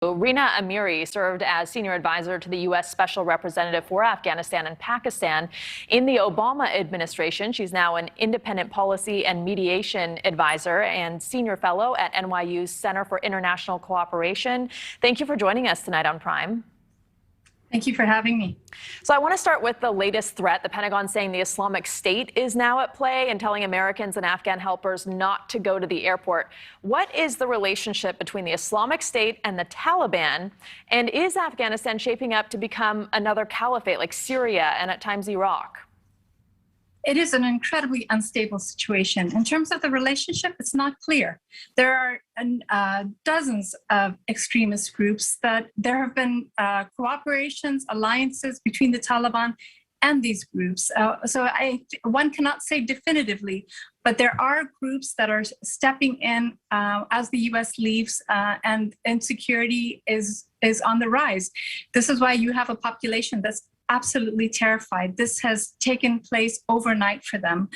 Rina Amiri served as senior advisor to the U.S. Special Representative for Afghanistan and Pakistan in the Obama administration. She's now an independent policy and mediation advisor and senior fellow at NYU's Center for International Cooperation. Thank you for joining us tonight on Prime. Thank you for having me. So I want to start with the latest threat. The Pentagon saying the Islamic State is now at play and telling Americans and Afghan helpers not to go to the airport. What is the relationship between the Islamic State and the Taliban? And is Afghanistan shaping up to become another caliphate like Syria and at times Iraq? It is an incredibly unstable situation. In terms of the relationship, it's not clear. There are dozens of extremist groups that there have been cooperations, alliances between the Taliban and these groups. One cannot say definitively, but there are groups that are stepping in as the U.S. leaves and insecurity is on the rise. This is why you have a population that's absolutely terrified. This has taken place overnight for them.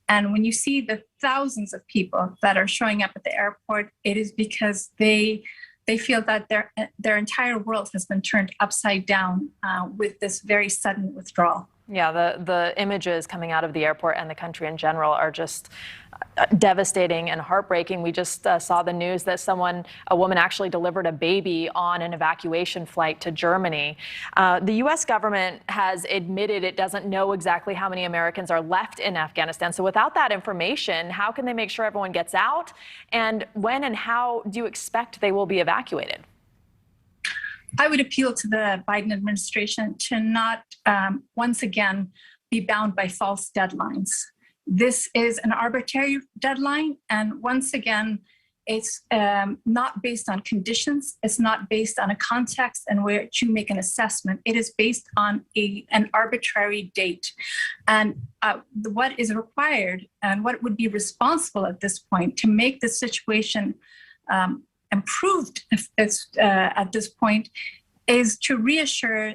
And when you see the thousands of people that are showing up at the airport, it is because they feel that their entire world has been turned upside down with this very sudden withdrawal. Yeah, the images coming out of the airport and the country in general are just devastating and heartbreaking. We just saw the news that a woman actually delivered a baby on an evacuation flight to Germany. The U.S. government has admitted it doesn't know exactly how many Americans are left in Afghanistan. So without that information, how can they make sure everyone gets out? And when and how do you expect they will be evacuated? I would appeal to the Biden administration to not once again be bound by false deadlines. This is an arbitrary deadline, and once again, it's not based on conditions. It's not based on a context in which you make an assessment. It is based on an arbitrary date. And what is required and what would be responsible at this point to make the situation improved at this point is to reassure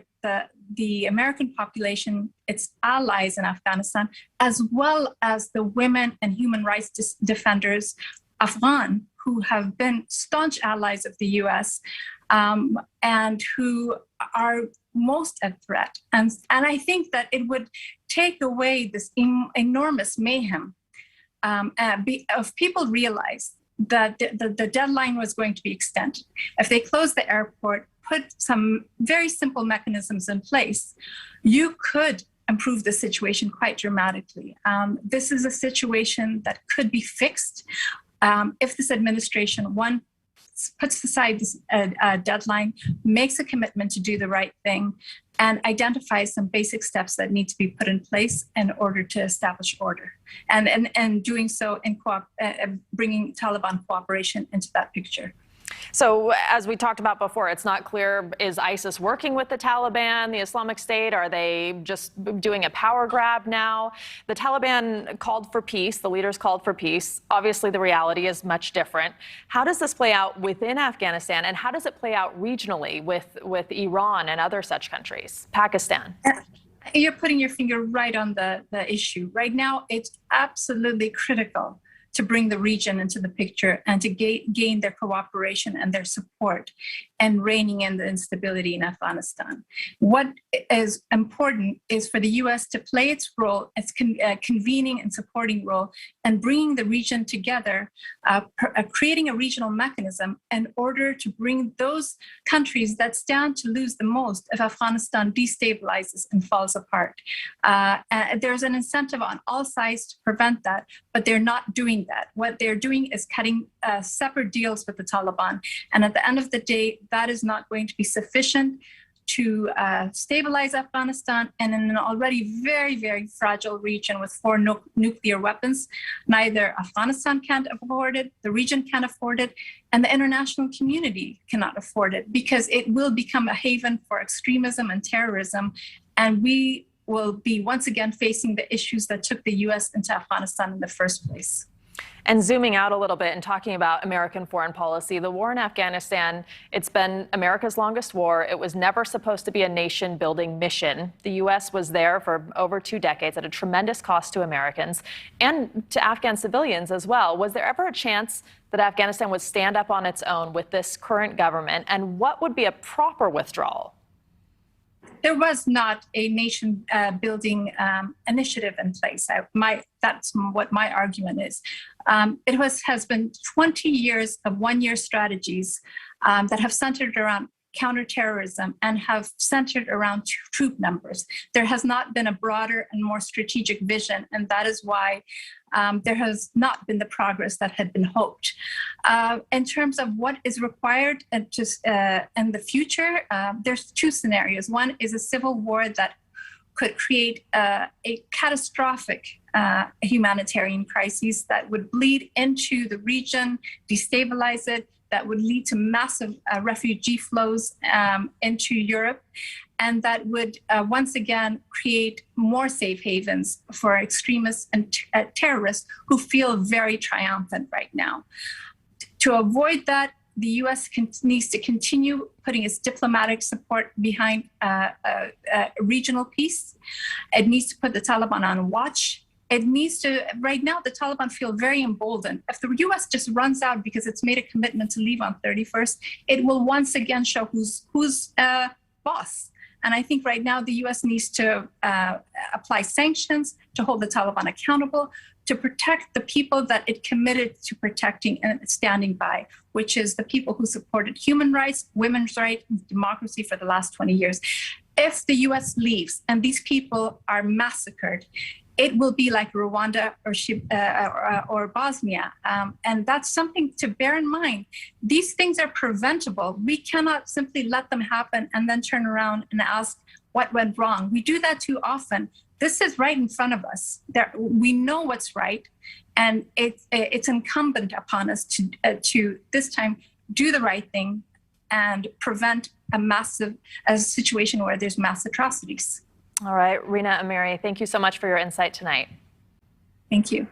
the American population, its allies in Afghanistan, as well as the women and human rights defenders, Afghan, who have been staunch allies of the U.S. And who are most at threat. And I think that it would take away this enormous mayhem if people realize that the deadline was going to be extended. If they close the airport, put some very simple mechanisms in place, you could improve the situation quite dramatically. This is a situation that could be fixed if this administration, one, puts aside this deadline, makes a commitment to do the right thing, and identifies some basic steps that need to be put in place in order to establish order. And doing so in bringing Taliban cooperation into that picture. So as we talked about before, it's not clear, is ISIS working with the Taliban, the Islamic State? Are they just doing a power grab now? The Taliban called for peace. The leaders called for peace. Obviously, the reality is much different. How does this play out within Afghanistan, and how does it play out regionally with Iran and other such countries, Pakistan? You're putting your finger right on the issue. Right now, it's absolutely critical to bring the region into the picture and to gain their cooperation and their support and reining in the instability in Afghanistan. What is important is for the U.S. to play its role, its convening and supporting role, and bringing the region together, creating a regional mechanism in order to bring those countries that stand to lose the most if Afghanistan destabilizes and falls apart. There's an incentive on all sides to prevent that, but they're not doing that. What they're doing is cutting separate deals with the Taliban. And at the end of the day, that is not going to be sufficient to stabilize Afghanistan, and in an already very, very fragile region with 4 nuclear weapons. Neither Afghanistan can't afford it, the region can't afford it, and the international community cannot afford it, because it will become a haven for extremism and terrorism. And we will be once again facing the issues that took the U.S. into Afghanistan in the first place. And zooming out a little bit and talking about American foreign policy, the war in Afghanistan, it's been America's longest war. It was never supposed to be a nation-building mission. The U.S. was there for over 2 decades at a tremendous cost to Americans and to Afghan civilians as well. Was there ever a chance that Afghanistan would stand up on its own with this current government? And what would be a proper withdrawal? There was not a nation-building initiative in place. That's what my argument is. It has been 20 years of one-year strategies that have centered around counterterrorism and have centered around troop numbers. There has not been a broader and more strategic vision, and that is why there has not been the progress that had been hoped. In terms of what is required in the future, there's 2 scenarios. One is a civil war that could create a catastrophic humanitarian crisis that would bleed into the region, destabilize it, that would lead to massive refugee flows into Europe, and that would once again create more safe havens for extremists and terrorists who feel very triumphant right now. To avoid that, the U.S. needs to continue putting its diplomatic support behind regional peace. It needs to put the Taliban on watch. It needs to, right now, the Taliban feel very emboldened. If the U.S. just runs out because it's made a commitment to leave on 31st, it will once again show who's boss. And I think right now the U.S. needs to apply sanctions to hold the Taliban accountable, to protect the people that it committed to protecting and standing by, which is the people who supported human rights, women's rights, democracy for the last 20 years. If the U.S. leaves and these people are massacred, it will be like Rwanda or Bosnia. And that's something to bear in mind. These things are preventable. We cannot simply let them happen and then turn around and ask what went wrong. We do that too often. This is right in front of us. We know what's right, and it's incumbent upon us to this time do the right thing and prevent a situation where there's mass atrocities. All right, Rina Amiri, thank you so much for your insight tonight. Thank you.